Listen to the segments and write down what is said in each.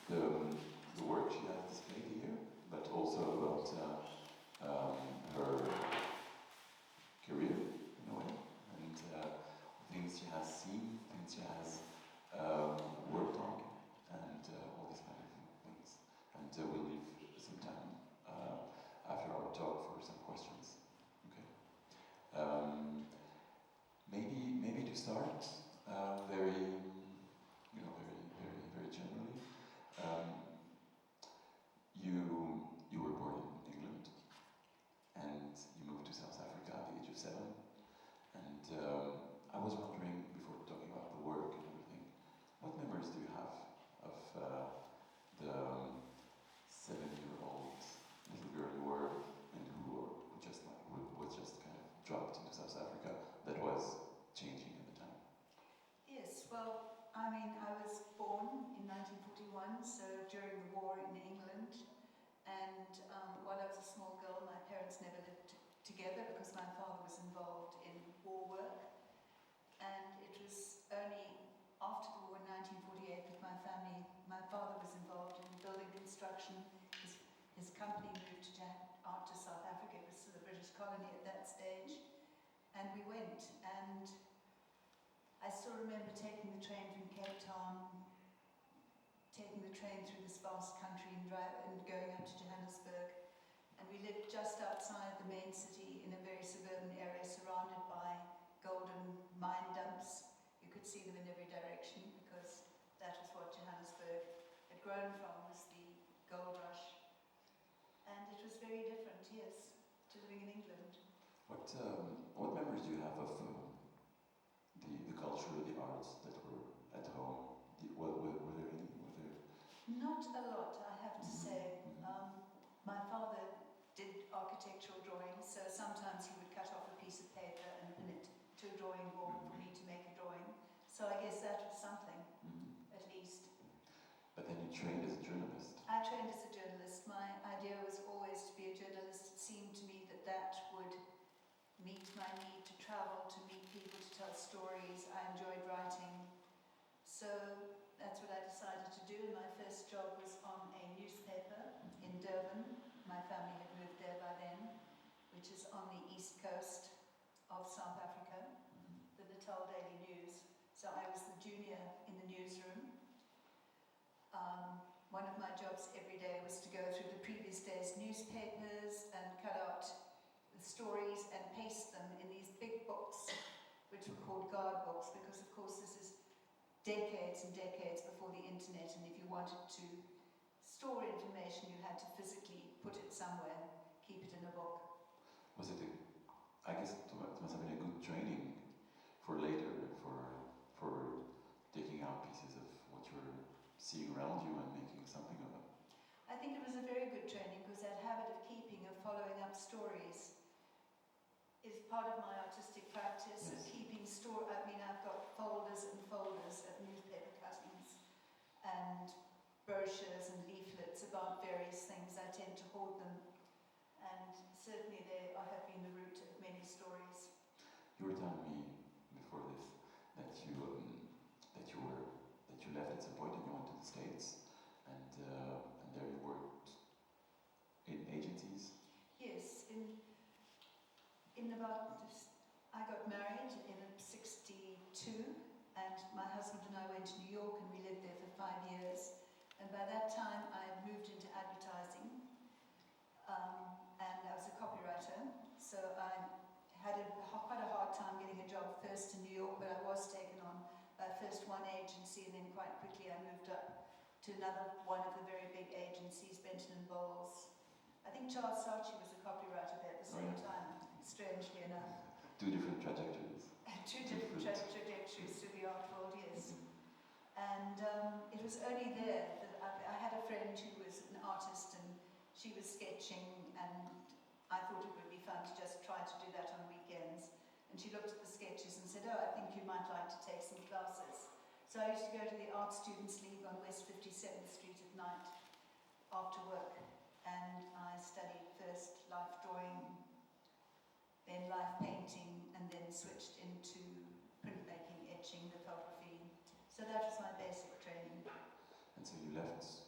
the work she has displayed here, but also about her career in a way, and things she has seen, things she has worked on, and all these kind of things. And we'll leave some time after our talk for some questions. Okay. Maybe to start very generally. You were born in England, and you moved to South Africa at the age of 7. And I was wondering, before talking about the work and everything, what memories do you have of the 7-year-old little girl you were, and who was just kind of dropped into South Africa, that was changing at the time? Yes, well, I mean, I was born in 1941, so during the war in England, and while I was a small girl, my parents never lived together because my father was involved in war work, and it was only after the war in 1948 that my father was involved in building construction. His company moved out to South Africa. It was still a British colony at that stage, and we went, and I still remember taking the train from Cape Town, taking the train through this vast country and going up to Johannesburg. And we lived just outside the main city in a very suburban area surrounded by golden mine dumps. You could see them in every direction because that was what Johannesburg had grown from, was the gold rush. And it was very different, yes, to living in England. What memories do you have of the culture, the arts that were at home? Were there any? Not a lot, I have to say. My father did architectural drawings, so sometimes he would cut off a piece of paper and pin it to a drawing board for me to make a drawing. So I guess that was something, at least. But then you trained as a journalist. I trained as a journalist. My idea was always to be a journalist. It seemed to me that would meet my need to travel, to meet people, to tell stories. I enjoyed writing. So that's what I decided to do. My first job was on a newspaper in Durban. My family had moved there by then, which is on the east coast of South Africa, the Natal Daily News. So I was the junior in the newsroom. One of my jobs every day was to go through the previous day's newspapers and cut out the stories and paste them in these big books, which were called guard books, because of course this is decades and decades before the internet, and if you wanted to store information you had to physically put it somewhere, keep it in a book. Was it I guess it must have been a good training for later, for taking out pieces of what you're seeing around you and making something of it. I think it was a very good training, because that habit of keeping, of following up stories, is part of my artistic practice. Yes. Of keeping I mean, I've got folders and folders of newspaper cuttings and brochures and leaflets about various things. I tend to hoard them, and certainly they have been the root of many stories. You were telling me before this that you left at some point and you went to the States, and there you worked in agencies. Yes, I got married in '62, and my husband and I went to New York, and we lived there for 5 years. And by that time, I had moved into advertising, and I was a copywriter. So I had quite a hard time getting a job first in New York, but I was taken on by first one agency, and then quite quickly I moved up to another one of the very big agencies, Benton and Bowles. I think Charles Saatchi was a copywriter there at the same time, strangely enough. Two different trajectories. Two different trajectories through the art world, yes. And it was only there that I had a friend who was an artist, and she was sketching, and I thought it would be fun to just try to do that on weekends. And she looked at the sketches and said, "Oh, I think you might like to take some classes." So I used to go to the Art Students League on West 57th Street at night after work, and I studied first life drawing, then life painting, and then switched into printmaking, etching, lithography. So that was my basic training. And so you left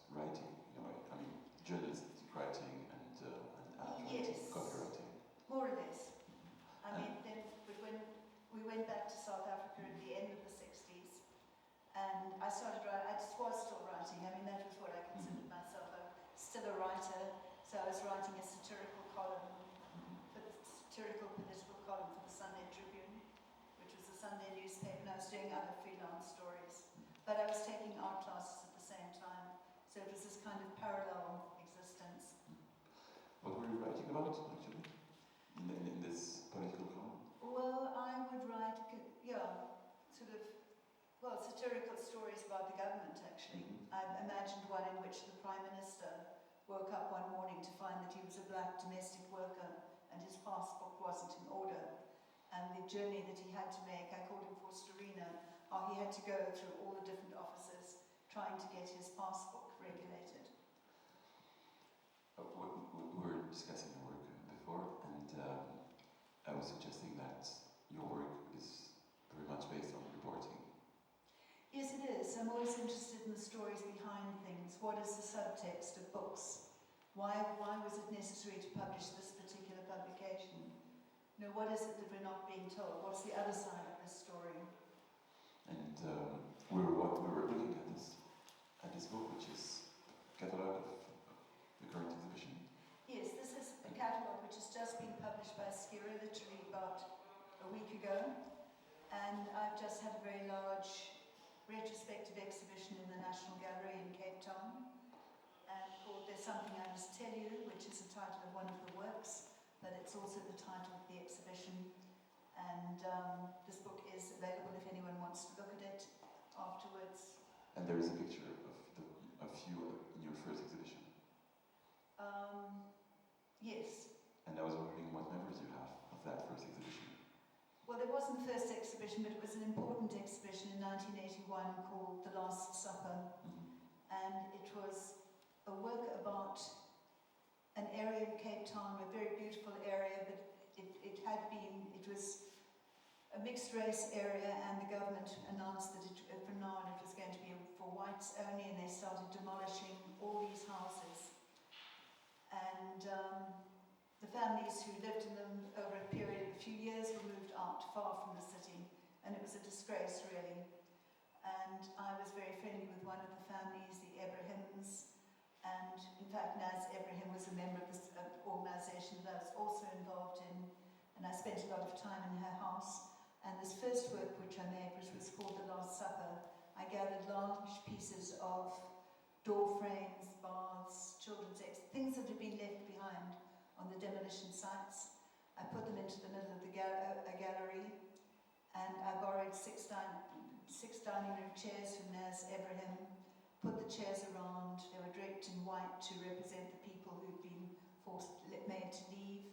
started writing, I just was still writing. I mean, that was what I considered myself. I'm still a writer, so I was writing a satirical column, satirical political column for the Sunday Tribune, which was a Sunday newspaper, and I was doing other freelance stories. But I was taking art classes at the same time, so it was this kind of parallel existence. What were you writing about, actually, in this political column? Well, I would write, satirical stories about the government, actually. I imagined one in which the Prime Minister woke up one morning to find that he was a black domestic worker and his passport wasn't in order. And the journey that he had to make, I called him Forsterina, how he had to go through all the different offices trying to get his passport regulated. We were discussing your work before, and I was suggesting that your work is very much based on reporting. Yes, it is. I'm always interested in the stories behind things. What is the subtext of books? Why was it necessary to publish this particular publication? You know, what is it that we're not being told? What's the other side of this story? And we were looking at this book, which is a catalogue of the current exhibition. Yes, this is a catalogue which has just been published by Figaro literally about a week ago. And I've just had a very large retrospective exhibition in the National Gallery in Cape Town, and called There's Something I Must Tell You, which is the title of one of the works, but it's also the title of the exhibition. And this book is available if anyone wants to look at it afterwards. And there is a picture of you in your first exhibition. Yes. And I was wondering what memories you have of that first exhibition. Well, there wasn't the first exhibition, but it was an important exhibition in 1981 called The Last Supper. And it was a work about an area in Cape Town, a very beautiful area, but it was a mixed race area, and the government announced that from now on it was going to be for whites only, and they started demolishing all these houses. And the families who lived in them over a period of a few years were moved out far from the city, and it was a disgrace, really. And I was very friendly with one of the families, the Abrahams, and in fact Naz Abraham was a member of this organisation that I was also involved in, and I spent a lot of time in her house. And this first work which I made, which was called The Last Supper, I gathered large pieces of door frames, baths, children's things that had been left behind on the demolition sites. I put them into the middle of a gallery, and I borrowed six dining room chairs from Naz Abraham, put the chairs around. They were draped in white to represent the people who'd been made to leave,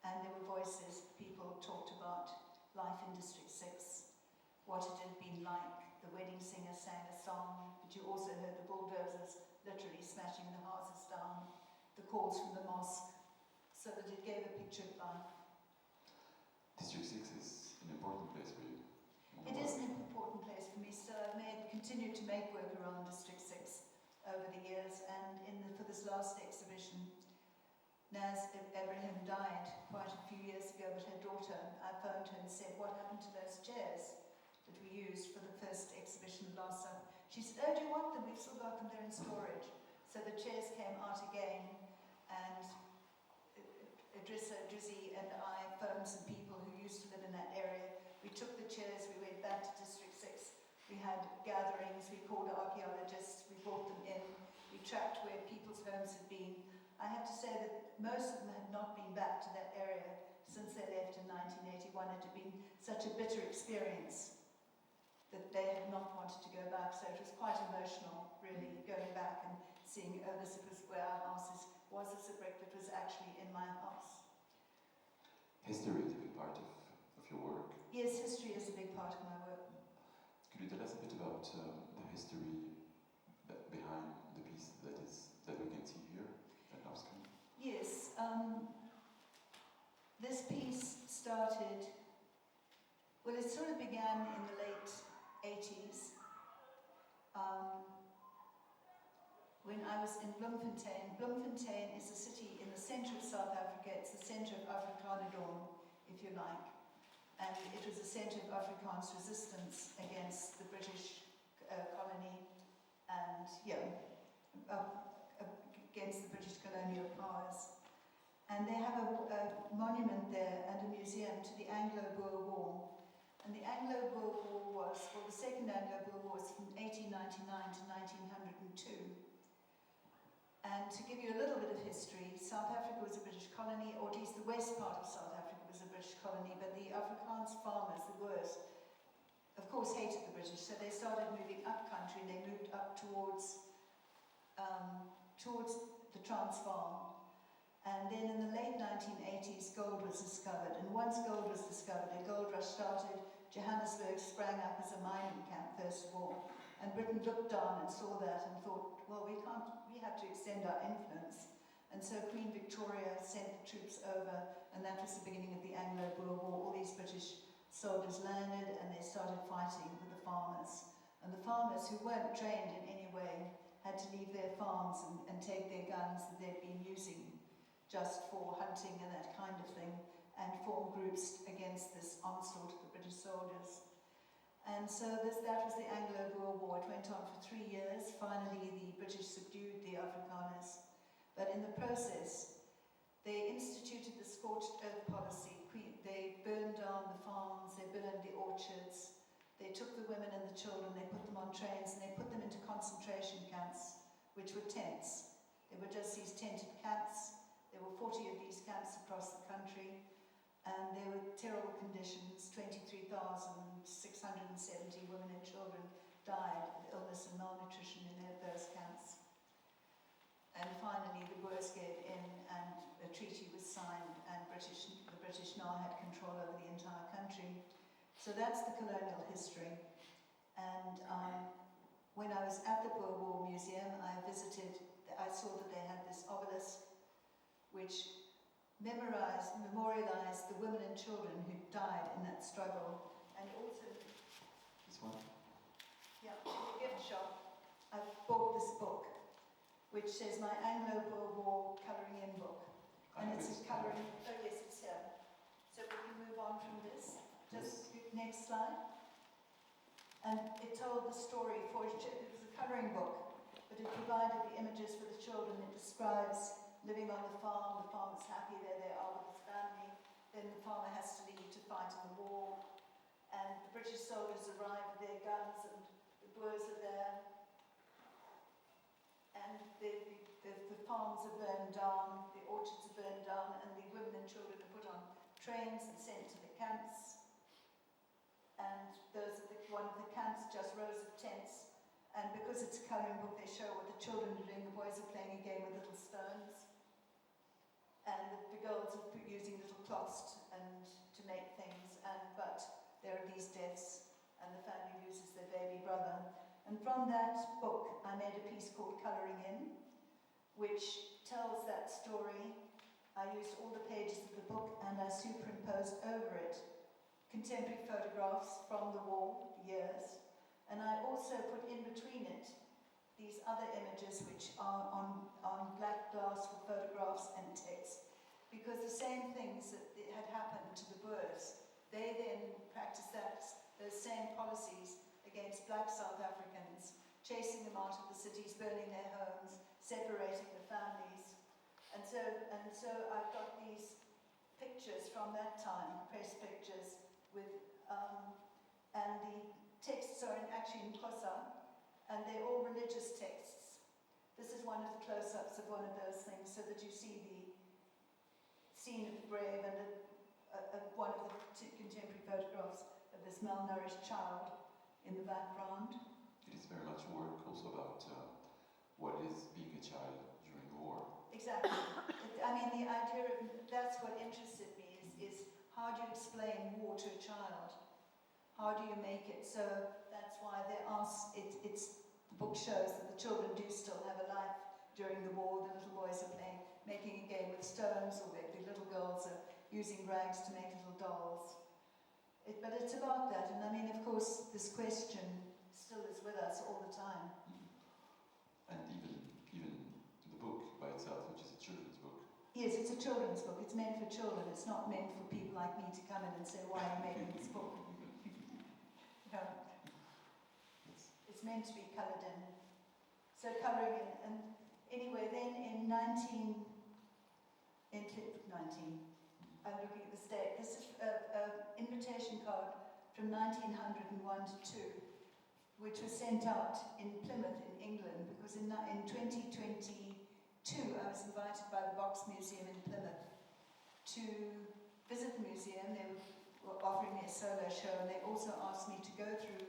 and there were voices. People talked about life in District 6, what it had been like. The wedding singer sang a song, but you also heard the bulldozers literally smashing the houses down, the calls from the mosque, so that it gave a picture of life. District 6 is an important place for you. It is an important place for me, so I've continued to make work around District 6 over the years, and for this last exhibition, Naz Abraham died quite a few years ago, but her daughter, I phoned her and said, what happened to those chairs that we used for the first exhibition last summer? She said, oh, do you want them? We've still got them there in storage. So the chairs came out again, and Idrissa, Drizzy and I phoned some people who used to live in that area. We took the chairs, we went back to District 6. We had gatherings, we called archaeologists, we brought them in, we tracked where people's homes had been. I have to say that most of them had not been back to that area since they left in 1981. It had been such a bitter experience that they had not wanted to go back. So it was quite emotional, really, going back and seeing, oh, this was where our house is. Was this a brick that was actually in my house? History is a big part of your work. Yes, history is a big part of my work. Could you tell us a bit about the history behind the piece that we can see here at OFFSCREEN? Yes, this piece started, well, it sort of began in the late 80s. When I was in Bloemfontein. Bloemfontein is a city in the centre of South Africa. It's the centre of Afrikanerdom, if you like. And it was a centre of Afrikaans resistance against the British colony, and against the British colonial powers. And they have a monument there and a museum to the Anglo-Boer War. And the Anglo-Boer War the Second Anglo-Boer War was from 1899 to 1902. And to give you a little bit of history, South Africa was a British colony, or at least the west part of South Africa was a British colony, but the Afrikaans farmers, the Boers, of course hated the British, so they started moving up country. They moved up towards the Transvaal. And then in the late 1980s, gold was discovered. And once gold was discovered, a gold rush started. Johannesburg sprang up as a mining camp, first of all. And Britain looked down and saw that and thought, well, we have to extend our influence. And so Queen Victoria sent the troops over, and that was the beginning of the Anglo-Boer War. All these British soldiers landed, and they started fighting with the farmers. And the farmers, who weren't trained in any way, had to leave their farms and take their guns that they'd been using just for hunting and that kind of thing, and form groups against this onslaught of the British soldiers. And so that was the Anglo-Boer War. It went on for 3 years. Finally, the British subdued the Afrikaners. But in the process, they instituted the scorched earth policy. They burned down the farms, they burned the orchards, they took the women and the children, they put them on trains, and they put them into concentration camps, which were tents. They were just these tented camps. There were 40 of these camps across the country, and there were terrible conditions. 23,670 women and children died of illness and malnutrition in those camps. And finally, the Boers gave in, and a treaty was signed, and the British now had control over the entire country. So that's the colonial history. And when I was at the Boer War Museum, I saw that they had this obelisk which memorialized the women and children who died in that struggle. And also, This one? yeah, in the gift shop, I bought this book, which says my Anglo-Boer War colouring in book. And it's a colouring, oh yes, it's here. So we can move on from this. Just next slide. And it told the story it was a colouring book, but it provided the images for the children. It describes living on the farmer's happy, there they are with his family, then the farmer has to leave to fight in the war, and the British soldiers arrive with their guns, and the Boers are there, and the farms are burned down, the orchards are burned down, and the women and children are put on trains and sent to the camps, and one of the camps, just rows of tents, and because it's a colouring book, they show what the children are doing. The boys are playing a game with little stones, and the girls are using little cloths to make things, but there are these deaths, and the family loses their baby brother. And from that book, I made a piece called Colouring In, which tells that story. I used all the pages of the book, and I superimposed over it contemporary photographs from the war years. And I also put in between it these other images which are on black glass with photographs and text, because the same things that had happened to the Boers, they then practiced those same policies against black South Africans, chasing them out of the cities, burning their homes, separating the families. And so I've got these pictures from that time, press pictures, and the texts are actually in Xhosa, and they're all religious texts. This is one of the close-ups of one of those things, so that you see the scene of the grave and one of the contemporary photographs of this malnourished child in the background. It is very much work also about what is being a child during the war. Exactly. I mean, the idea of, that's what interested me, is how do you explain war to a child? How do you make it? So that's why the book shows that the children do still have a life during the war. The little boys are making a game with stones, or the little girls are using rags to make little dolls. But it's about that, and I mean, of course, this question still is with us all the time. And even the book by itself, which is a children's book. Yes, it's a children's book. It's meant for children. It's not meant for people like me to come in and say, why are you making this book? No. It's it's meant to be coloured in. So colouring in, and anyway, then in 19, I'm looking at this date, this is an invitation card from 1901 to 2, which was sent out in Plymouth in England, because in 2022 I was invited by the Box Museum in Plymouth to visit the museum. They were offering me a solo show, and they also asked me to go through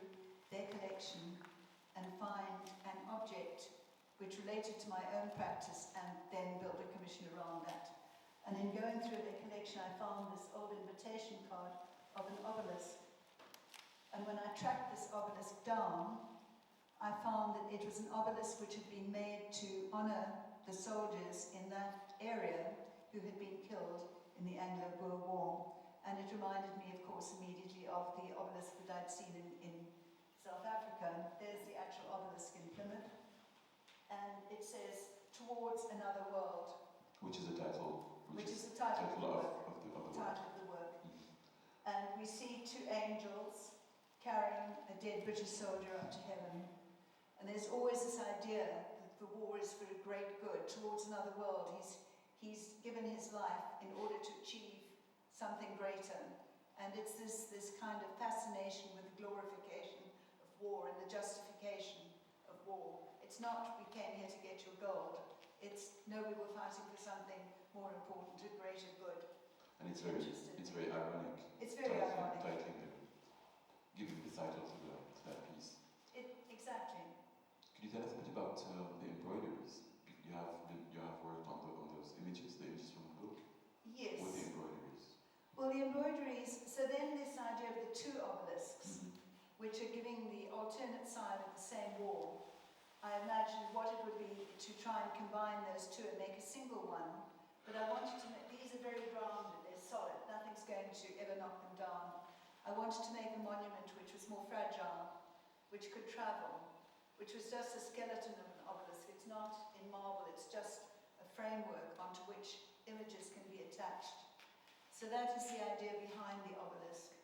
their collection and find an object which related to my own practice and then build a commission around that. And in going through their collection, I found this old invitation card of an obelisk. And when I tracked this obelisk down, I found that it was an obelisk which had been made to honour the soldiers in that area who had been killed in the Anglo-Boer War. And it reminded me, of course, immediately of the obelisk that I'd seen in South Africa. There's the actual obelisk in Plymouth. And it says, "Towards another world." Which is the title? Which is the title of the work. Title of the work. And we see two angels carrying a dead British soldier up to heaven. And there's always this idea that the war is for a great good, towards another world. He's given his life in order to achieve something greater. And it's this kind of fascination with the glorification of war and the justification of war. It's not, we came here to get your gold. It's, no, we were fighting for something more important, a greater good. And it's very ironic. It's very ironic. Giving the title to that piece. Exactly. Could you tell us a bit about the embroideries? You have worked on those images, the images from the book. Yes. With the embroideries. Well, the embroideries. So then this idea of the two obelisks, which are giving the alternate side of the same wall. I imagined what it would be to try and combine those two and make a single one. But I wanted to make, these are very grounded, they're solid, nothing's going to ever knock them down. I wanted to make a monument which was more fragile, which could travel, which was just a skeleton of an obelisk. It's not in marble, it's just a framework onto which images can be attached. So that is the idea behind the obelisk.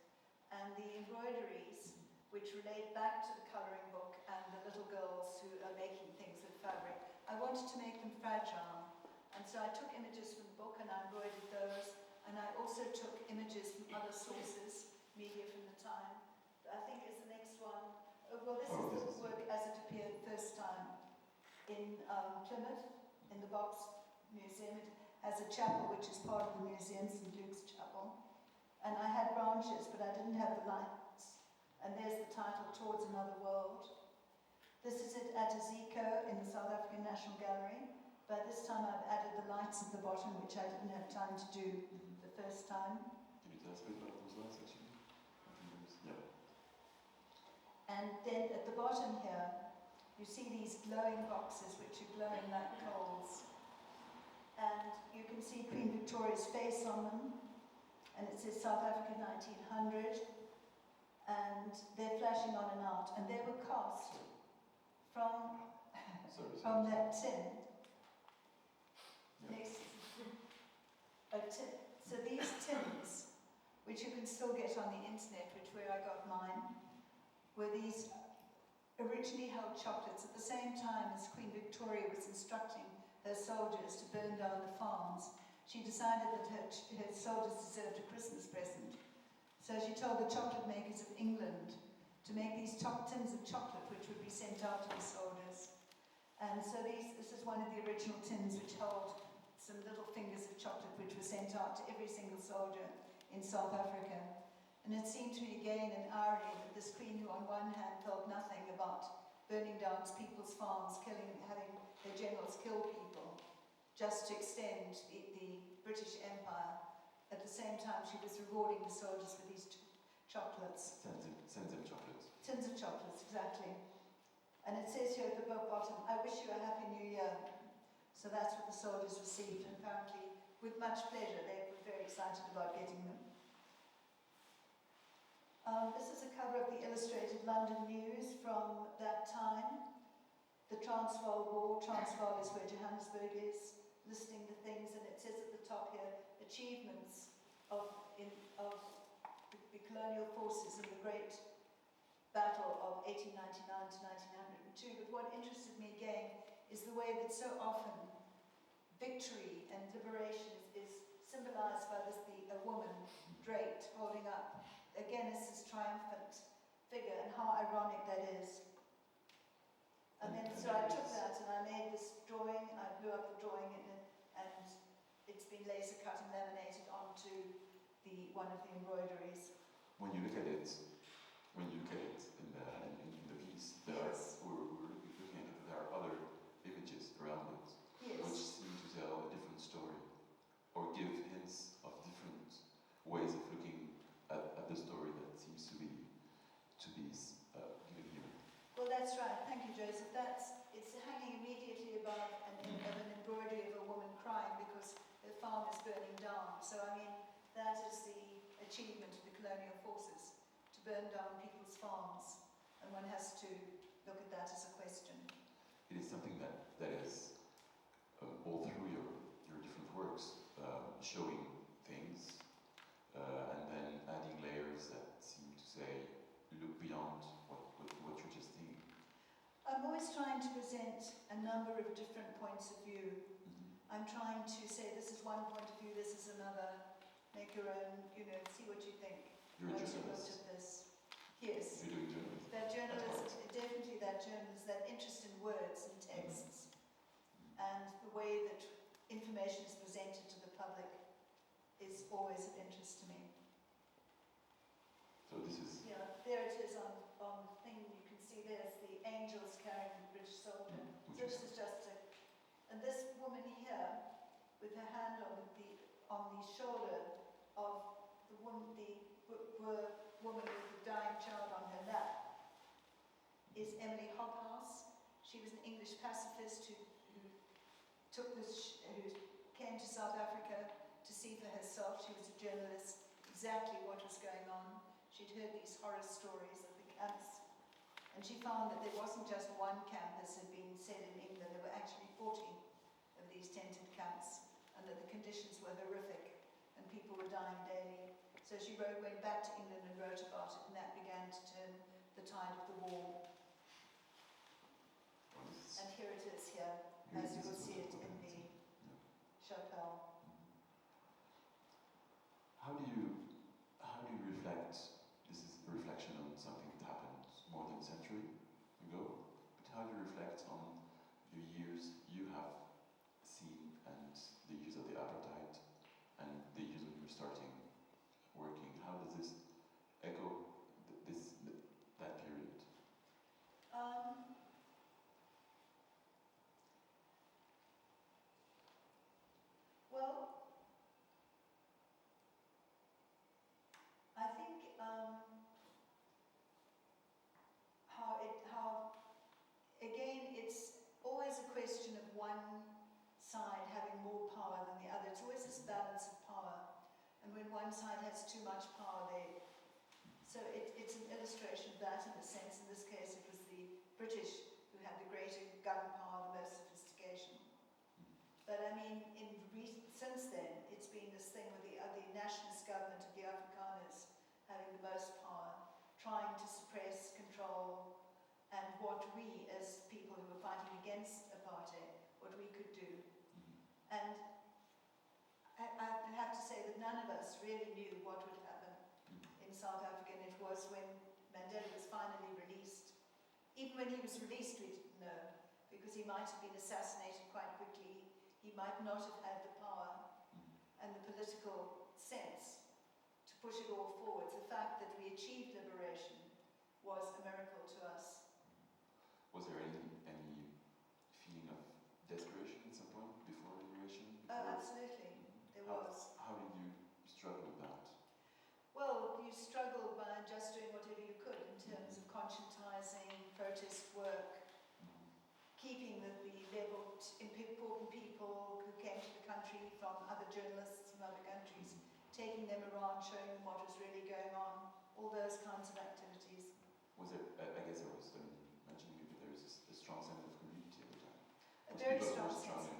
And the embroideries, which relate back to the colouring book and the little girls who are making things with fabric, I wanted to make them fragile. And so I took images from the book and I embroidered those. And I also took images from other sources, media from the time. I think is the next one. Well, this is the work as it appeared first time in Plymouth, in the Box Museum. It has a chapel which is part of the museum, St. Luke's Chapel. And I had branches, but I didn't have the lights. And there's the title, "Towards Another World." This is it at Zico in the South African National Gallery. By this time I've added the lights at the bottom, which I didn't have time to do the first time. Can you tell us a bit about those lights, actually? Yeah. And then at the bottom here, you see these glowing boxes, which are glowing like coals. And you can see Queen Victoria's face on them. And it says South Africa 1900. And they're flashing on and out. And they were cast from that tin. Next, a tin. So these tins, which you can still get on the internet, which where I got mine, were these originally held chocolates at the same time as Queen Victoria was instructing her soldiers to burn down the farms. She decided that her soldiers deserved a Christmas present. So she told the chocolate makers of England to make these tins of chocolate which would be sent out to the soldiers. And so this is one of the original tins which hold some little fingers of chocolate which were sent out to every single soldier in South Africa. And it seemed to me again an irony that this queen, who on one hand felt nothing about burning down people's farms, having their generals kill people, just to extend the British Empire, at the same time she was rewarding the soldiers with these chocolates. Tins of chocolates. Tins of chocolates, exactly. And it says here at the bottom, "I wish you a Happy New Year." So that's what the soldiers received, and apparently with much pleasure. They were very excited about getting them. This is a cover of the Illustrated London News from that time. The Transvaal War. Transvaal is where Johannesburg is, listing the things, and it says at the top here, achievements of the colonial forces in the great battle of 1899 to 1902. But what interested me again is the way that so often victory and liberation is symbolized by a woman draped, holding up again as this triumphant figure, and how ironic that is. And then so I took that and I made this drawing. I blew up the drawing and it's been laser cut and laminated onto one of the embroideries. When you look at it in the piece, Yes. we're looking at it, there are other images around it, Yes. which seem to tell a different story, or give hints of different ways of looking at the story that seems to be given here. Well, that's right. Thank you, Joseph. It's hanging immediately above an embroidery of a woman crying because her farm is burning down. So, I mean, that is the achievement of the colonial forces, to burn down people's farms. And one has to look at that as a question. It is something that is all through your different works, showing things, and then adding layers that seem to say, look beyond what you're just seeing. I'm always trying to present a number of different points of view. I'm trying to say, this is one point of view, this is another, make your own, see what you think. You're a Once you've looked journalist. at this. Yes. You're doing journalism. That journalism, definitely that journalism, that interest in words and texts, and the way that information is presented to the public is always of interest to me. So this is... Yeah, there it is on the thing, you can see there's the angels carrying the British soldier. So this is just and this woman here, with her hand on the shoulder of the woman with the dying child on her lap, is Emily Hobhouse. She was an English pacifist who came to South Africa to see for herself. She was a journalist, exactly what was going on. She'd heard these horror stories of the camps, and she found that there wasn't just one camp, as had been said in England. There were actually 40 of these tented camps, and that the conditions were horrific, and people were dying daily. So she went back to England and wrote about it, and that began to turn the tide of the war. And here it is here, as you will see it in the chapelle. How do you reflect? This is a reflection on something that happened more than a century ago. But how do you reflect on the years you have seen, and the years of the apartheid, and the years when you were starting working? How does this echo that period? Well, I think how again, it's always a question of one side having more power than the other. It's always this balance of power, and when one side has too much power, so it's an illustration of that in a sense. In this case, it was the British who had the greater gun power, the most sophistication. But I mean, since then, it's been this thing with the nationalist government of the Afrikaners having the most power, trying to suppress, control, and what we, as people who were fighting against apartheid, what we could do. And I have to say that none of us really knew what would happen in South Africa, and it was when Mandela was finally released. Even when he was released, we didn't know, because he might have been assassinated quite quickly. He might not have had the power and the political sense to push it all forward. The fact that we achieved liberation was a miracle to us. Was there any feeling of desperation at some point before liberation? Oh, absolutely. There was. How did you struggle with that? Well, you struggled by just doing whatever you could in terms of conscientizing, protest work, keeping the level, important people who came to the country from other journalists from other countries, taking them around, showing them what was really going on, all those kinds of activities. Was there, I guess there was, mentioning it, but there was a strong sense of community at the time. A very strong sense.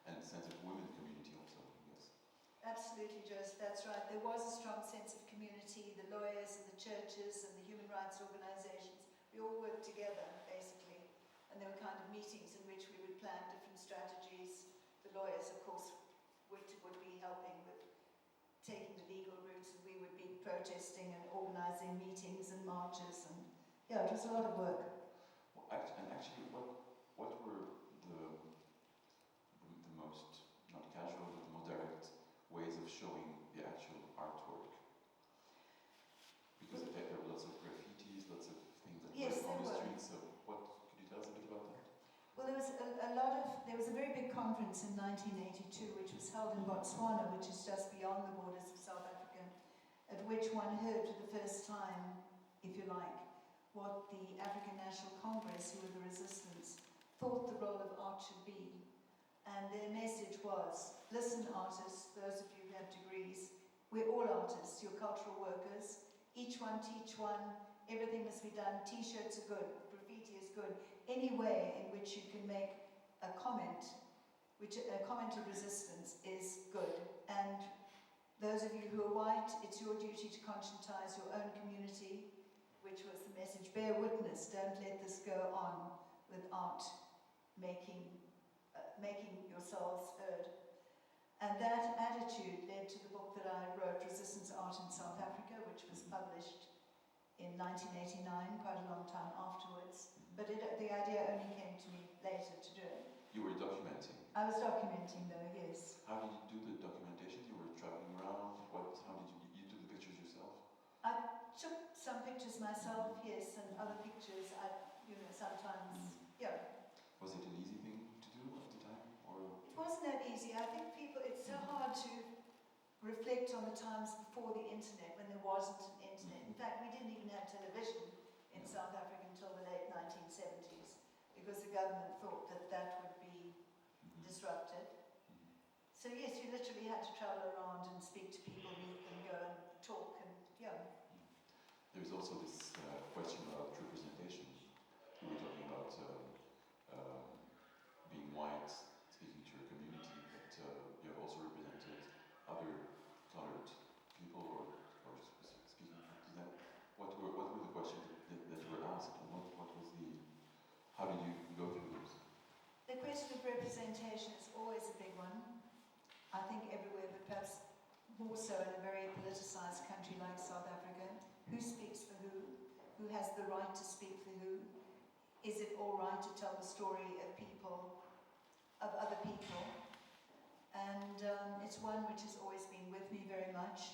And a sense of women community also, yes. Absolutely, Joseph, that's right. There was a strong sense of community. The lawyers and the churches and the human rights organizations We all worked together, basically, and there were kind of meetings in which we would plan different strategies. The lawyers, of course, would be helping with taking the legal routes, and we would be protesting and organising meetings and marches, and yeah, it was a lot of work. Well, and actually, what were the most, not casual, but the more direct ways of showing the actual artwork? Because there were lots of graffitis, lots of things that Yes, were on the there were. streets, so could you tell us a bit about that? Well, there was a very big conference in 1982, which was held in Botswana, which is just beyond the borders of South Africa, at which one heard for the first time, if you like, what the African National Congress, who were the resistance, thought the role of art should be. And their message was, listen artists, those of you who have degrees, we're all artists, you're cultural workers, each one teach one, everything must be done, t-shirts are good, graffiti is good, any way in which you can make a comment, a comment of resistance is good. And those of you who are white, it's your duty to conscientize your own community, which was the message, bear witness, don't let this go on with art making yourselves heard. And that attitude led to the book that I wrote, Resistance Art in South Africa, which was published in 1989, quite a long time afterwards. But the idea only came to me later to do it. You were documenting? I was documenting though, yes. How did you do the documentation? You were traveling around? How did you do the pictures yourself? I took some pictures myself, yes, and other pictures sometimes, yeah. Was it an easy thing to do at the time? Or? It wasn't that easy. I think it's so hard to reflect on the times before the internet, when there wasn't an internet. In fact, we didn't even have television in South Africa until the late 1970s, because the government thought that would be disrupted. So yes, you literally had to travel around and speak to people, meet them, go and talk, and yeah. There's also this question about representation. You were talking about being white, speaking to your community, but you have also represented other colored people, or speaking to them. What were the questions that you were asked, and how did you go through those? The question of representation is always a big one. I think everywhere, but perhaps more so in a very politicized country like South Africa. Who speaks for who? Who has the right to speak for who? Is it all right to tell the story of other people? And it's one which has always been with me very much.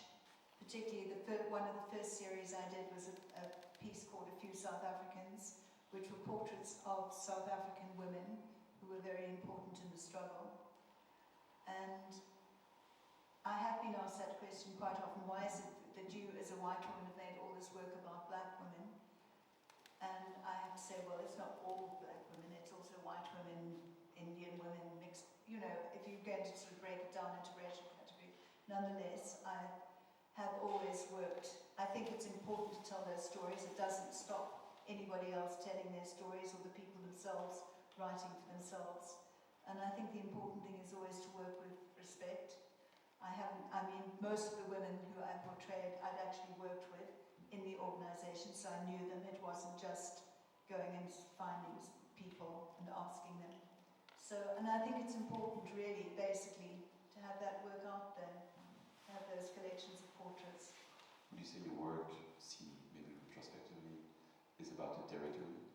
Particularly one of the first series I did was a piece called A Few South Africans, which were portraits of South African women who were very important in the struggle. And I have been asked that question quite often, why is it that you as a white woman have made all this work about black women? And I have to say, well, it's not all black women, it's also white women, Indian women, mixed, if you're going to sort of break it down into racial category. Nonetheless, I have always worked. I think it's important to tell those stories. It doesn't stop anybody else telling their stories, or the people themselves writing for themselves. And I think the important thing is always to work with respect. Most of the women who I portrayed, I'd actually worked with in the organisation, so I knew them. It wasn't just going and finding people and asking them. So, and I think it's important really, basically, to have that work out there, to have those collections of portraits. Would you say your work, seen maybe retrospectively, is about the territory,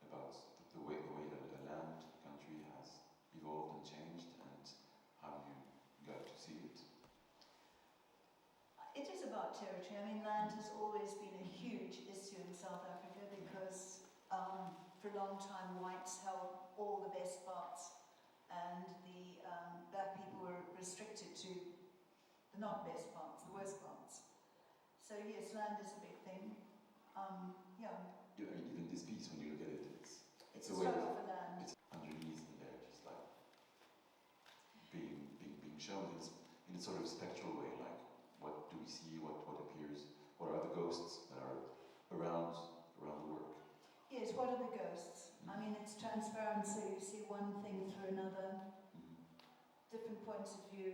about the way a land, a country has evolved and changed, and how you got to see it? It is about territory. Land has always been a huge issue in South Africa because for a long time whites held all the best parts, and the black people were restricted to the not best parts, the worst parts. So yes, land is a big thing. Even this piece, when you look at it, it's a way struggle for land. It's underneath in there, just like being shown in a sort of spectral way, like what do we see, what appears, what are the ghosts that are around the work? Yes, what are the ghosts? It's transparent, so you see one thing through another, different points of view.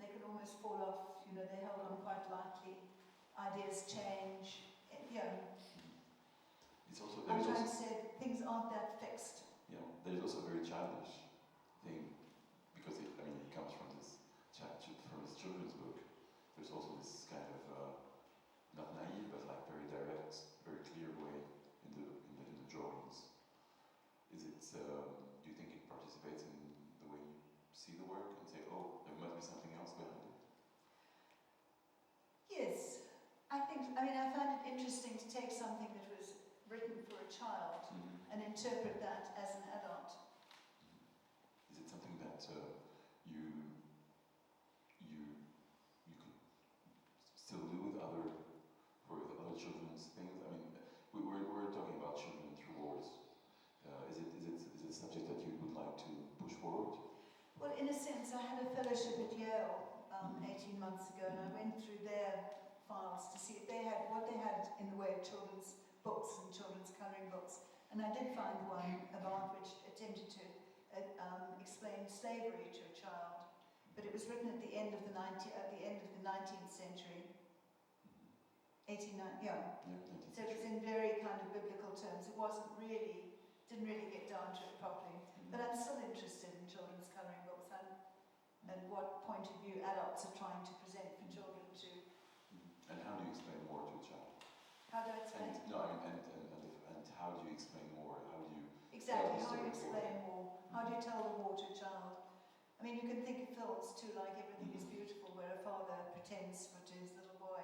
They can almost fall off, they're held on quite lightly. Ideas change, It's also, I'm there's trying also, to say that things aren't that fixed. yeah, there's also a very childish thing, because it, I mean, it comes from this from his children's book. There's also this kind of not naive, but like very direct, very clear way in the drawings. Is it? Do you think it participates in the way you see the work and say, oh, there must be something else behind it? Yes, I find it interesting to take something that was written for a child and interpret that as an adult. Is it something that you could still do with other children's things? I mean, we're talking about children through wars. Is it a subject that you would like to push forward? Well, in a sense, I had a fellowship at Yale 18 months ago, and I went through their files to see if what they had in the way of children's books and children's colouring books. And I did find one about which attempted to explain slavery to a child, but it was written at the end of the 19th century. 1890, yeah. So it was in very kind of biblical terms. It didn't really get down to it properly. But I'm still interested in children's colouring books and what point of view adults are trying to present for children too. And how do you explain more to a child? How do I explain? And how do you explain more? How do you exactly? How do you explain more? How do you tell the war to a child? I mean, you can think of films too, like Everything is Beautiful, where a father pretends to his little boy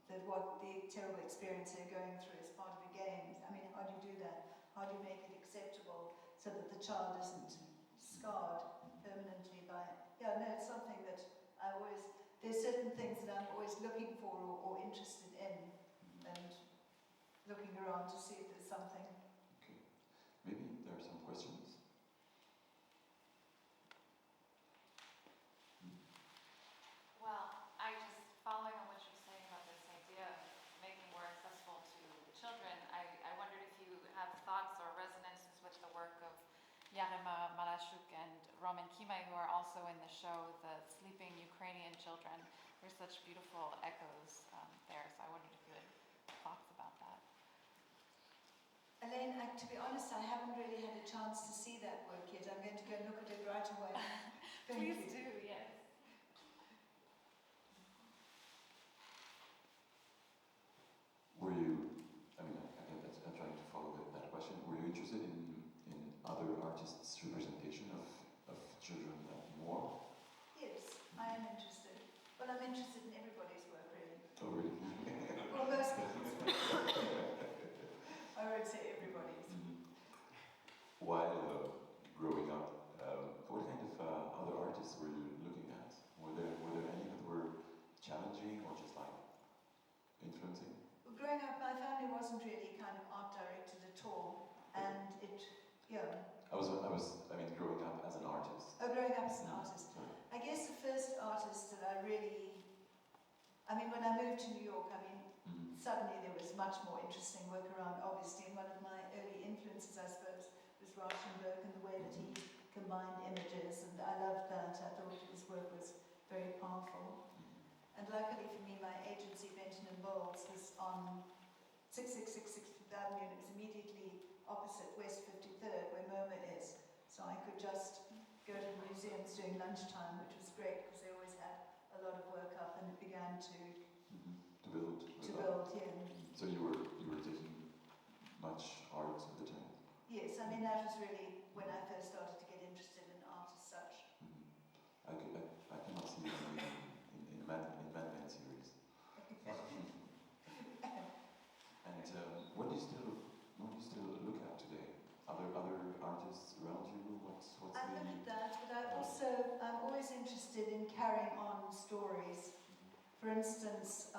that what the terrible experience they're going through is part of a game. I mean, how do you do that? How do you make it acceptable so that the child isn't scarred permanently by it? Yeah, no, it's something that there's certain things that I'm always looking for or interested in, and looking around to see if there's something. Okay. Maybe there are some questions. Well, following on what you're saying about this idea of making more accessible to children, I wondered if you have thoughts or resonances with the work of Yarema Malashuk and Roman Kimay, who are also in the show, The Sleeping Ukrainian Children. There's such beautiful echoes there, so I wondered if you had thoughts about that. Elaine, to be honest, I haven't really had a chance to see that work yet. I'm going to go and look at it right away. Please do, yes. Were you, I'm trying to follow that question, were you interested in other artists' representation of children more? Yes, I am interested. Well, I'm interested in everybody's work, really. Oh, really? Well, most people's work. I won't say everybody's. While growing up, what kind of other artists were you looking at? Were there any that were challenging or just like influencing? Well, growing up, my family wasn't really kind of art directed at all, and growing up as an artist. Oh, growing up as an artist. I guess the first artist that when I moved to New York, suddenly there was much more interesting work around, obviously, and one of my early influences, I suppose, was Rauschenberg and the way that he combined images, and I loved that. I thought his work was very powerful. And luckily for me, my agency, Benton & Bowles, was on 6666 Fifth Avenue, and it was immediately opposite West 53rd, where MoMA is. So I could just go to the museums during lunchtime, which was great, because they always had a lot of work up, and it began to build, yeah. So you were taking much art at the time? Yes, that was really when I first started to get interested in art as such. I cannot see it in Madman series. And what do you still look at today? Other artists around you? What's I look at that, but I'm always interested in carrying on stories. For instance,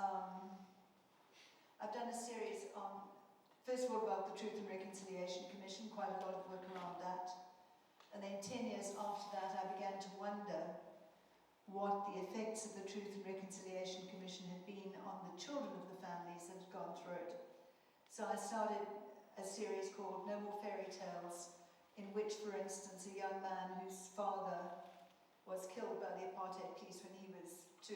I've done a series on, first of all, about the Truth and Reconciliation Commission, quite a lot of work around that. And then 10 years after that, I began to wonder what the effects of the Truth and Reconciliation Commission had been on the children of the families that had gone through it. So I started a series called No More Fairy Tales, in which, for instance, a young man whose father was killed by the apartheid police when he was 2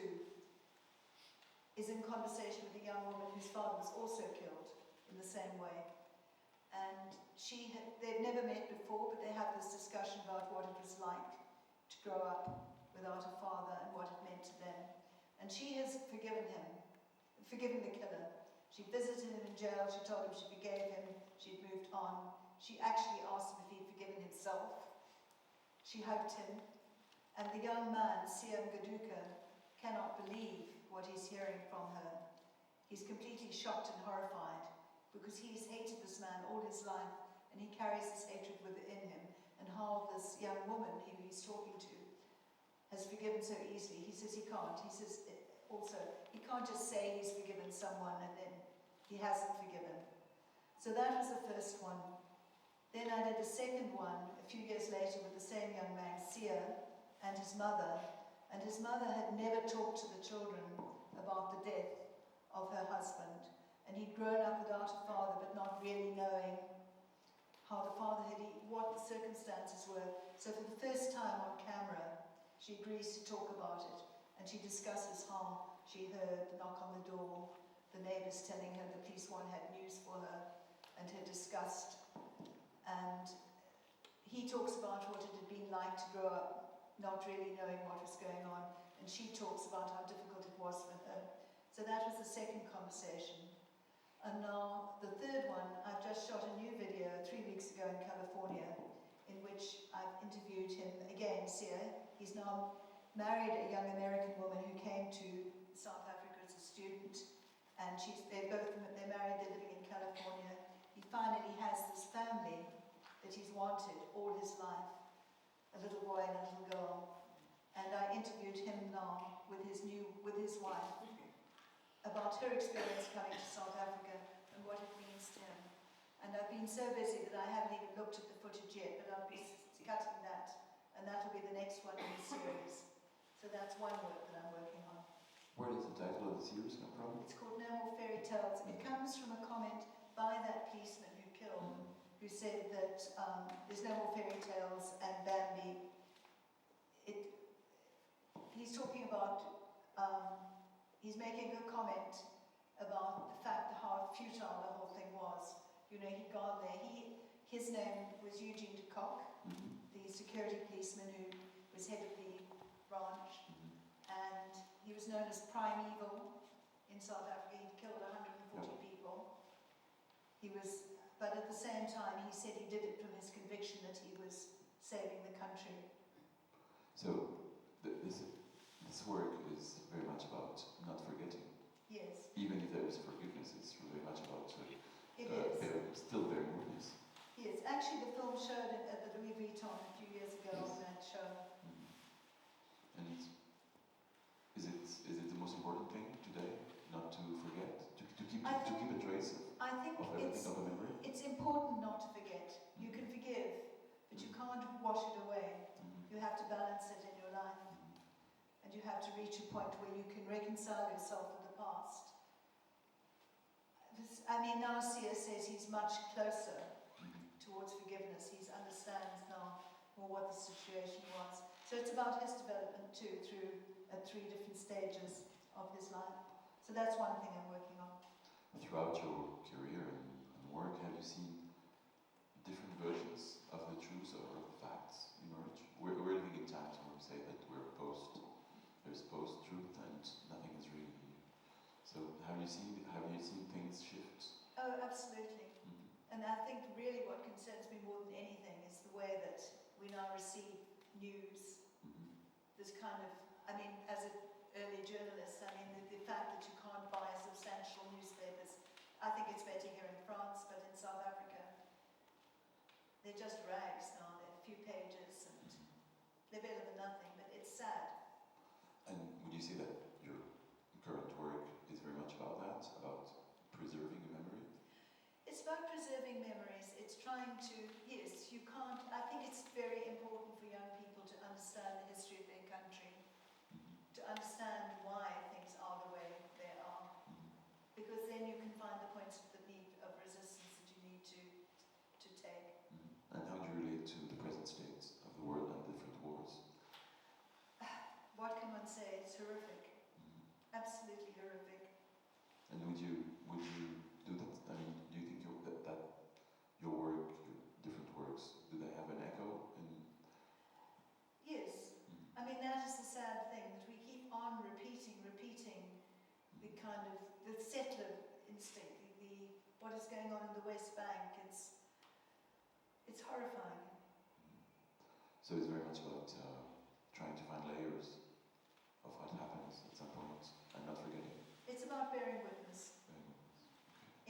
is in conversation with a young woman whose father was also killed in the same way. And they've never met before, but they have this discussion about what it was like to grow up without a father and what it meant to them. And she has forgiven the killer. She visited him in jail, she told him she forgave him, she'd moved on. She actually asked him if he'd forgiven himself. She hugged him. And the young man, Sia cannot believe what he's hearing from her. He's completely shocked and horrified because he's hated this man all his life and he carries this hatred within him. And how this young woman who he's talking to has forgiven so easily. He says he can't. He says also, he can't just say he's forgiven someone and then he hasn't forgiven. So that was the first one. Then I did a second one a few years later with the same young man, Sia, and his mother. And his mother had never talked to the children about the death of her husband. And he'd grown up without a father, but not really knowing how the father what the circumstances were. So for the first time on camera, she agrees to talk about it. And she discusses how she heard the knock on the door, the neighbors telling her the police one had news for her, and her disgust. And he talks about what it had been like to grow up, not really knowing what was going on. And she talks about how difficult it was for her. So that was the second conversation. And now the third one, I've just shot a new video 3 weeks ago in California, in which I've interviewed him again, Sia. He's now married a young American woman who came to South Africa as a student, and they're married, they're living in California. He finally has this family that he's wanted all his life, a little boy and a little girl. And I interviewed him now with his wife about her experience coming to South Africa and what it means to him. And I've been so busy that I haven't even looked at the footage yet, but I'll be cutting that, and that'll be the next one in the series. So that's one work that I'm working on. Where does the title of the series come from? It's called No More Fairy Tales. It comes from a comment by that policeman who killed, who said that there's no more fairy tales and Bambi. He's talking about, he's making a comment about the fact how futile the whole thing was. You know, he'd gone there. His name was Eugene de Kock, the security policeman who was head of the branch, and he was known as Prime Evil in South Africa. He killed 140 people. But at the same time, he said he did it from his conviction that he was saving the country. So this work is very much about not forgetting. Yes. Even if there is forgiveness, it's very much about still bearing witness. Yes, actually the film showed it at the Louis Vuitton a few years ago on that show. And is it the most important thing today, not to forget, to keep a trace I think of everything, of a memory? It's important not to forget. You can forgive, but you can't wash it away. You have to balance it in your life. And you have to reach a point where you can reconcile yourself with the past. Now Sia says he's much closer towards forgiveness. He understands now more what the situation was. So it's about his development too, through 3 different stages of his life. So that's one thing I'm working on. Throughout your career and work, have you seen different versions of the truth or of the facts emerge? We're living in times where we say that there's post-truth and nothing is really new. So have you seen things shift? Oh, absolutely. And I think really what concerns me more than anything is the way that we now receive news. This kind of, as an early journalist, the fact that you can't buy substantial newspapers. I think it's better here in France, but in South Africa, they're just rags now. They're a few pages, and they're better than nothing, but it's sad. And would you say that your current work is very much about that, about preserving a memory? It's about preserving memories. It's trying to, yes, you can't, I think it's very important for young people to understand the history of their country, to understand why things are the way they are, because then you can find the points of resistance that you need to take. And how do you relate to the present state of the world and different wars? What can one say? It's horrific. Absolutely horrific. what is going on in the West Bank. It's horrifying. So it's very much about trying to find layers of what happens at some point and not forgetting. It's about bearing witness.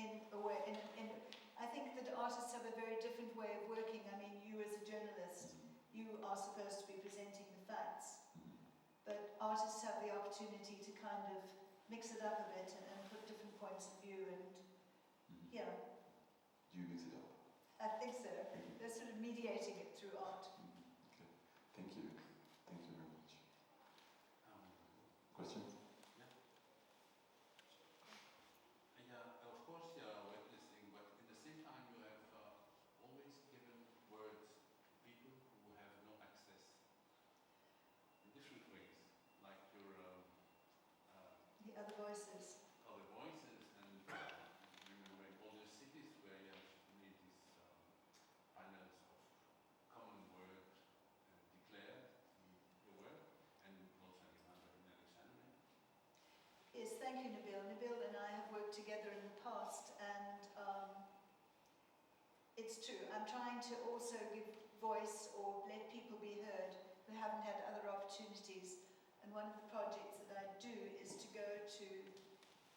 In a way, I think that artists have a very different way of working. I mean, you as a journalist, you are supposed to be presenting the facts, but artists have the opportunity to kind of mix it up a bit and put different points of view and, yeah. Do you mix it up? I think so. They're sort of mediating it through art. Okay. Thank you. Thank you very much. Questions? Yeah, of course you are witnessing, but at the same time you have always given words to people who have no access in different ways, like your The other voices. other voices, and remember in all the cities where you have made these panels of common work declared your work, and also I remember in Alexandria. Yes, thank you, Nabil. Nabil and I have worked together in the past, and it's true. I'm trying to also give voice or let people be heard who haven't had other opportunities. And one of the projects that I do is to go to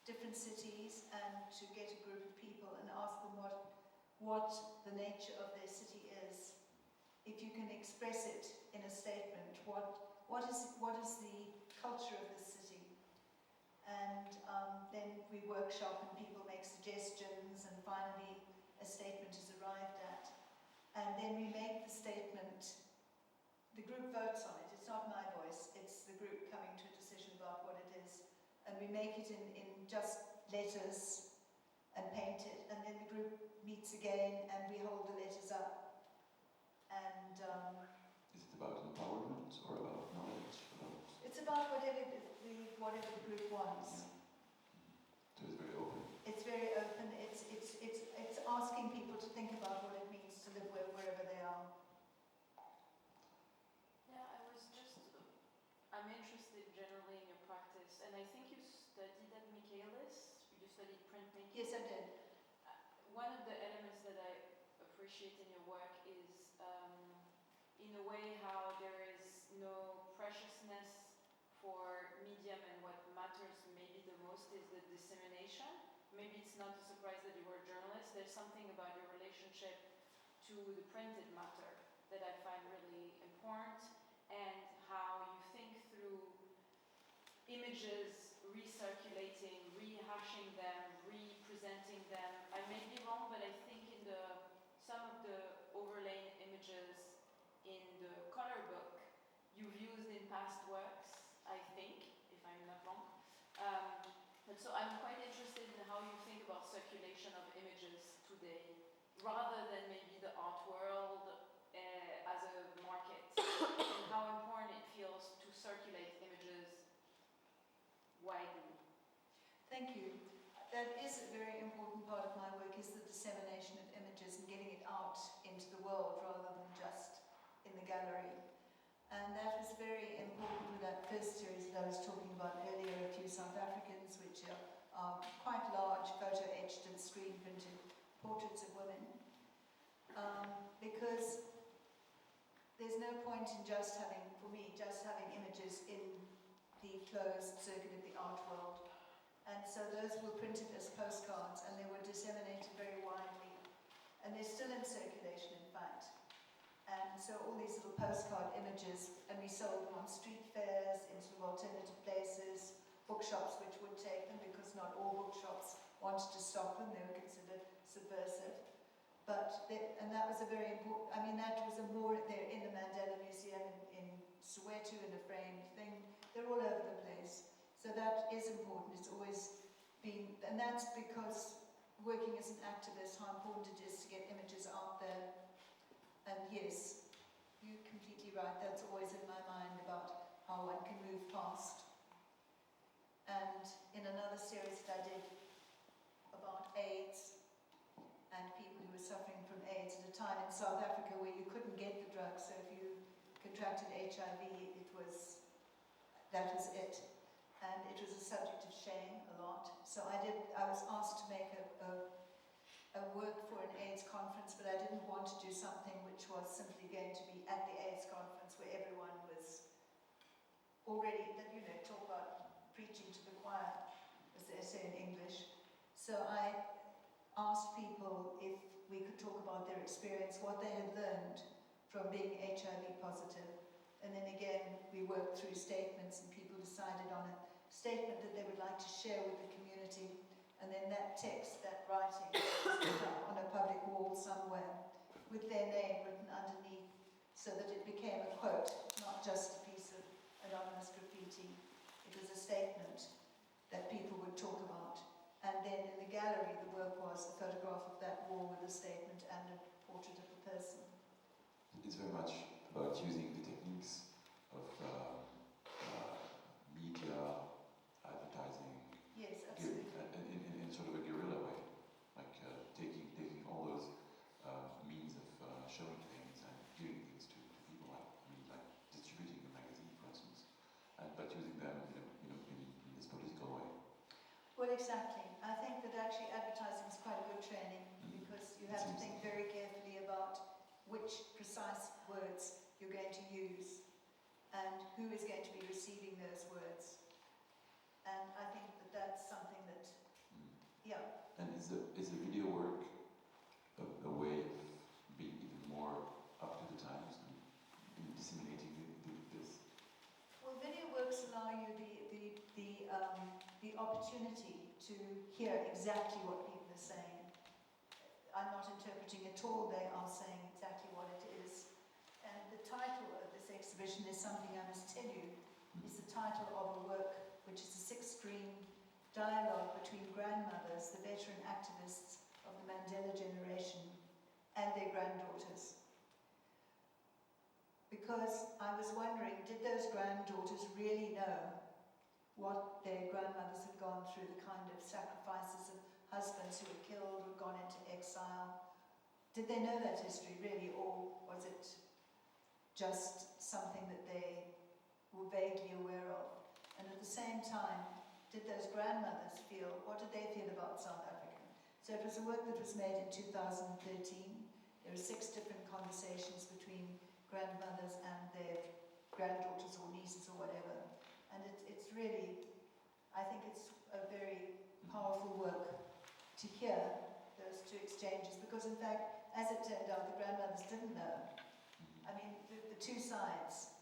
different cities and to get a group of people and ask them what the nature of their city is. If you can express it in a statement, what is the culture of the city? And then we workshop and people make suggestions, and finally a statement is arrived at. And then we make the statement, the group votes on it. It's not my voice, it's the group coming to a decision about what it is. And we make it in just letters and paint it, and then the group meets again and we hold the letters up. And Is it about empowerment or about knowledge? it's about whatever the group wants. So it's very open. It's very open. It's asking people to think about what it means to live wherever they are. Yeah, I'm interested generally in your practice, and I think you studied at Michaelis. You studied printmaking. Yes, I did. One of the elements that I appreciate in your work is, in a way, how there is no preciousness for medium, and what matters maybe the most is the dissemination. Maybe it's not a surprise that you were a journalist. There's something about your relationship to the printed matter that I find really important, and how you think through images recirculating, rehashing them, representing them. I may be wrong, but I think in some of the overlain images in the color book you've used in past works, I think, if I'm not wrong. And so I'm quite interested in how you think about circulation of images today, rather than maybe the art world as a market, and how important it feels to circulate images widely. Thank you. That is a very important part of my work, is the dissemination of images and getting it out into the world rather than just in the gallery. And that was very important with that first series that I was talking about earlier, A Few South Africans, which are quite large, photo-etched and screen-printed portraits of women. Because there's no point in just having images in the closed circuit of the art world. And so those were printed as postcards, and they were disseminated very widely. And they're still in circulation, in fact. And so all these little postcard images, and we sold them on street fairs, in sort of alternative places, bookshops which would take them, because not all bookshops wanted to stock them, they were considered subversive. And that was a very important, I mean, that was they're in the Mandela Museum in Soweto in a framed thing. They're all over the place. So that is important. It's always been, and that's because working as an activist, how important it is to get images out there. And yes, you're completely right. That's always in my mind about how one can move past. And in another series that I did about AIDS and people who were suffering from AIDS at a time in South Africa where you couldn't get the drug, so if you contracted HIV, that was it. And it was a subject of shame a lot. So I was asked to make a work for an AIDS conference, but I didn't want to do something which was simply going to be at the AIDS conference where everyone was already, that talk about preaching to the choir, as they say in English. So I asked people if we could talk about their experience, what they had learned from being HIV positive. And then again, we worked through statements and people decided on a statement that they would like to share with the community. And then that text, that writing, was put up on a public wall somewhere with their name written underneath so that it became a quote, not just a piece of anonymous graffiti. It was a statement that people would talk about. And then in the gallery, the work was a photograph of that wall with a statement and a portrait of a person. It's very much about using the techniques of media, advertising, Yes, absolutely. in sort of a guerrilla way, like taking all those means of showing things and giving things to people, like distributing a magazine, for instance, but using them in this political way. Well, exactly. I think that actually advertising is quite a good training because you have to think very carefully about which precise words you're going to use and who is going to be receiving those words. And I think that that's something that, yeah. And is the video work a way of being even more up to the times and disseminating this? Well, video works allow you the opportunity to hear exactly what people are saying. I'm not interpreting at all, they are saying exactly what it is. And the title of this exhibition is something I must tell you, is the title of a work which is a 6-screen dialogue between grandmothers, the veteran activists of the Mandela generation, and their granddaughters. Because I was wondering, did those granddaughters really know what their grandmothers had gone through, the kind of sacrifices of husbands who were killed or gone into exile? Did they know that history really, or was it just something that they were vaguely aware of? And at the same time, did those grandmothers feel, what did they feel about South Africa? So it was a work that was made in 2013. There were 6 different conversations between grandmothers and their granddaughters or nieces or whatever. And it's really, I think it's a very powerful work to hear those 2 exchanges, because in fact, as it turned out, the grandmothers didn't know. I mean, the 2 sides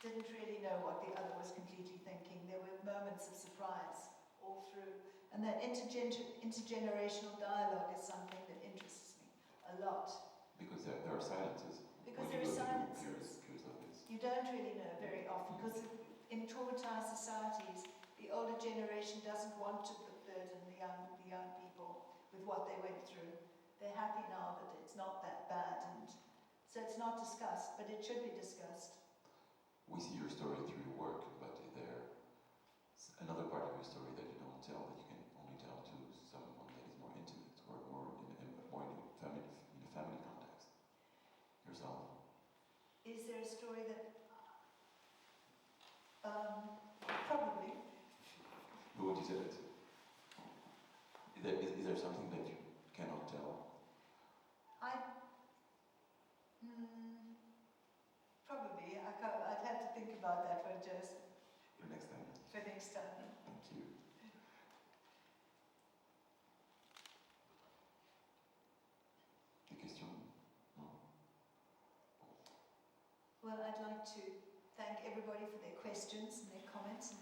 didn't really know what the other was completely thinking. There were moments of surprise all through. And that intergenerational dialogue is something that interests me a lot. Because there are silences. Because there are silences. Periods like this. You don't really know very often, because in traumatized societies, the older generation doesn't want to burden the young people with what they went through. They're happy now that it's not that bad, and so it's not discussed, but it should be discussed. We see your story through your work, but there's another part of your story that you don't tell, that you can only tell to someone that is more intimate or more in a family context. Yourself. Is there a story that probably? Who would you tell it to? Is there something that you cannot tell? Probably. I'd have to think about that for just For next time. for next time. Thank you. Des questions? No? Well, I'd like to thank everybody for their questions and their comments and